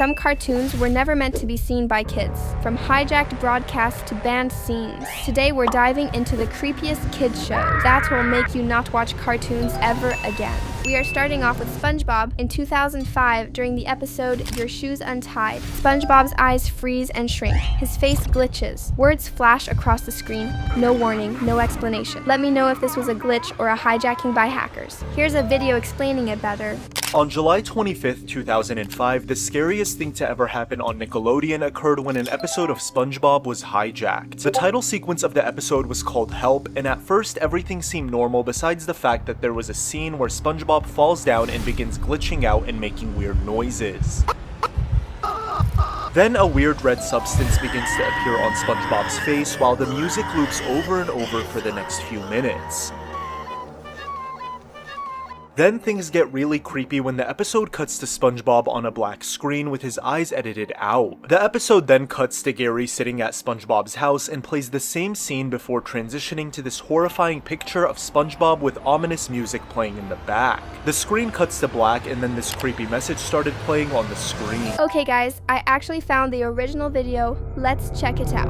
Some cartoons were never meant to be seen by kids, from hijacked broadcasts to banned scenes. Today we're diving into the creepiest kids shows that will make you not watch cartoons ever again. We are starting off with SpongeBob in 2005 during the episode Your Shoes Untied. SpongeBob's eyes freeze and shrink. His face glitches. Words flash across the screen. No warning, no explanation. Let me know if this was a glitch or a hijacking by hackers. Here's a video explaining it better. On July 25th, 2005, the scariest thing to ever happen on Nickelodeon occurred when an episode of SpongeBob was hijacked. The title sequence of the episode was called Help, and at first everything seemed normal besides the fact that there was a scene where SpongeBob falls down and begins glitching out and making weird noises. Then a weird red substance begins to appear on SpongeBob's face while the music loops over and over for the next few minutes. Then things get really creepy when the episode cuts to SpongeBob on a black screen with his eyes edited out. The episode then cuts to Gary sitting at SpongeBob's house and plays the same scene before transitioning to this horrifying picture of SpongeBob with ominous music playing in the back. The screen cuts to black and then this creepy message started playing on the screen. Okay guys, I actually found the original video. Let's check it out.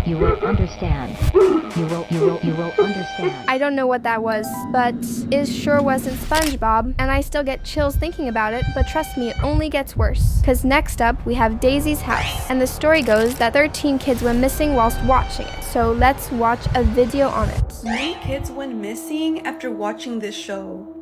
You will understand. You will understand. I don't know what that was, but it sure wasn't SpongeBob, and I still get chills thinking about it, but trust me, it only gets worse. Cause next up, we have Daisy's house, and the story goes that 13 kids went missing whilst watching it. So let's watch a video on it. Many kids went missing after watching this show.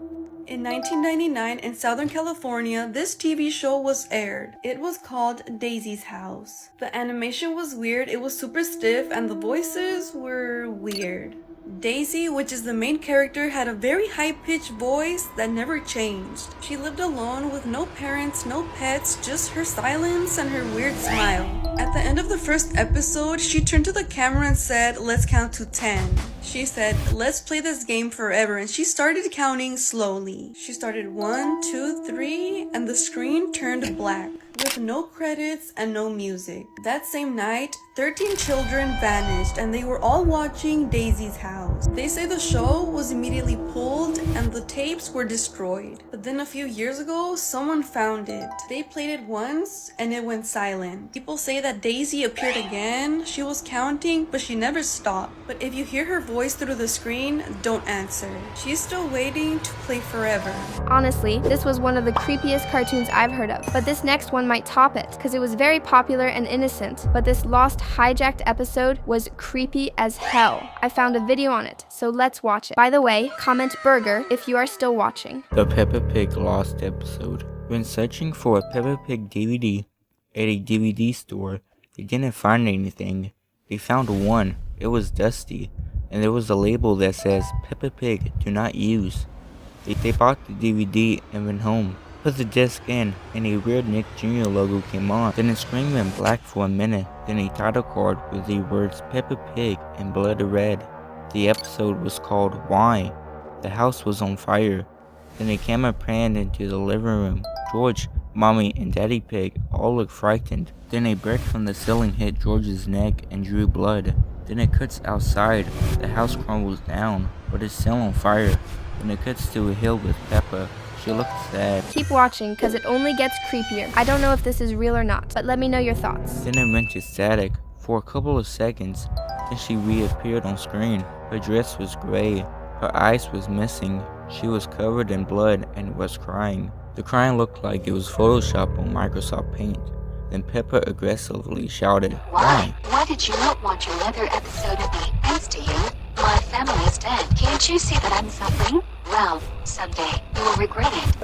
In 1999 in Southern California, this TV show was aired. It was called Daisy's House. The animation was weird, it was super stiff, and the voices were weird. Daisy, which is the main character, had a very high-pitched voice that never changed. She lived alone with no parents, no pets, just her silence and her weird smile. At the end of the first episode, she turned to the camera and said, "Let's count to 10. She said, "Let's play this game forever," and she started counting slowly. She started 1, 2, 3, and the screen turned black, with no credits and no music. That same night, 13 children vanished and they were all watching Daisy's house. They say the show was immediately pulled and the tapes were destroyed. But then a few years ago, someone found it. They played it once and it went silent. People say that Daisy appeared again. She was counting, but she never stopped. But if you hear her voice through the screen, don't answer. She's still waiting to play forever. Honestly, this was one of the creepiest cartoons I've heard of, but this next one might top it, because it was very popular and innocent, but this lost hijacked episode was creepy as hell. I found a video on it, so let's watch it. By the way, comment burger if you are still watching. The Peppa Pig lost episode. When searching for a Peppa Pig DVD at a DVD store, they didn't find anything. They found one. It was dusty, and there was a label that says Peppa Pig do not use. They bought the DVD and went home. Put the disc in, and a weird Nick Jr. logo came on. Then the screen went black for a minute. Then a title card with the words Peppa Pig in blood red. The episode was called Why? The house was on fire. Then the camera panned into the living room. George, Mommy, and Daddy Pig all looked frightened. Then a brick from the ceiling hit George's neck and drew blood. Then it cuts outside. The house crumbles down, but it's still on fire. Then it cuts to a hill with Peppa. She looked sad. Keep watching, cause it only gets creepier. I don't know if this is real or not, but let me know your thoughts. Then it went to static for a couple of seconds. Then she reappeared on screen. Her dress was gray. Her eyes was missing. She was covered in blood and was crying. The crying looked like it was Photoshop on Microsoft Paint. Then Peppa aggressively shouted, "Why? Why did you not want your other episode of me? Thanks to you, my family's dead. Can't you see that I'm suffering? Well, someday, you will regret it."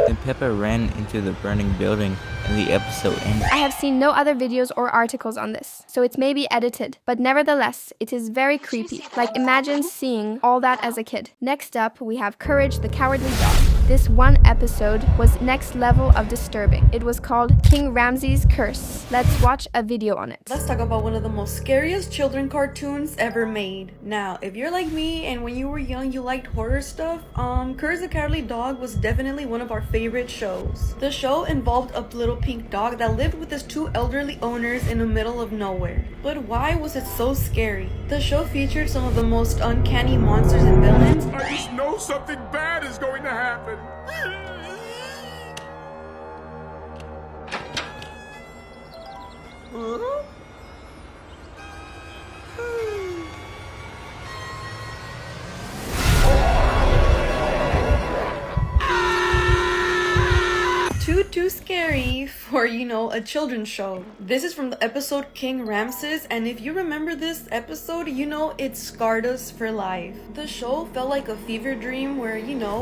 Then Peppa ran into the burning building and the episode ended. I have seen no other videos or articles on this, so it may be edited, but nevertheless, it is very creepy. Like, imagine seeing all that as a kid. Next up, we have Courage the Cowardly Dog. This one episode was next level of disturbing. It was called King Ramses' Curse. Let's watch a video on it. Let's talk about one of the most scariest children cartoons ever made. Now, if you're like me and when you were young you liked horror stuff, Courage the Cowardly Dog was definitely one of our favorite shows. The show involved a little pink dog that lived with his two elderly owners in the middle of nowhere. But why was it so scary? The show featured some of the most uncanny monsters and villains. I just know something bad is going to happen. Too scary for, a children's show. This is from the episode King Ramses, and if you remember this episode, it scarred us for life. The show felt like a fever dream where,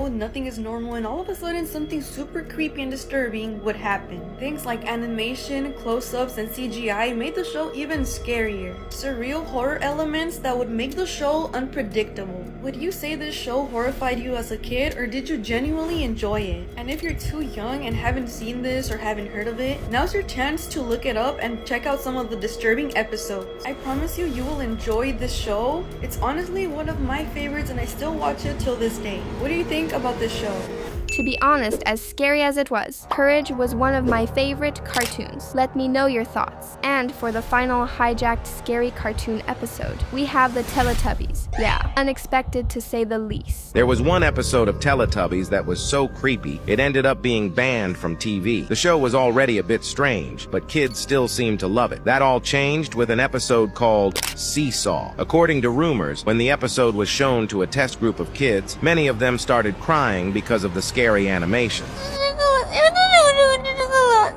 nothing is normal and all of a sudden something super creepy and disturbing would happen. Things like animation, close-ups, and CGI made the show even scarier. Surreal horror elements that would make the show unpredictable. Would you say this show horrified you as a kid, or did you genuinely enjoy it? And if you're too young and haven't seen this or haven't heard of it, now's your chance to look it up and check out some of the disturbing episodes. I promise you, you will enjoy this show. It's honestly one of my favorites and I still watch it till this day. What do you think about this show? To be honest, as scary as it was, Courage was one of my favorite cartoons. Let me know your thoughts. And for the final hijacked scary cartoon episode, we have the Teletubbies. Yeah, unexpected to say the least. There was one episode of Teletubbies that was so creepy, it ended up being banned from TV. The show was already a bit strange, but kids still seemed to love it. That all changed with an episode called Seesaw. According to rumors, when the episode was shown to a test group of kids, many of them started crying because of the scary animations.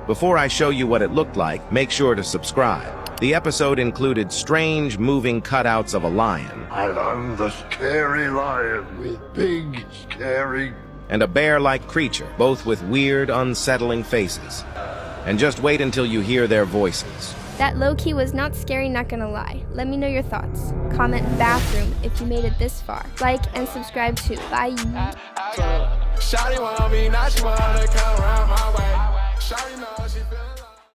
Before I show you what it looked like, make sure to subscribe. The episode included strange moving cutouts of a lion. I'm the scary lion with big, scary... and a bear-like creature, both with weird, unsettling faces. And just wait until you hear their voices. That low-key was not scary, not gonna lie. Let me know your thoughts. Comment bathroom if you made it this far. Like and subscribe too. Bye. Shawty want me, now she wanna come around my way. Shawty knows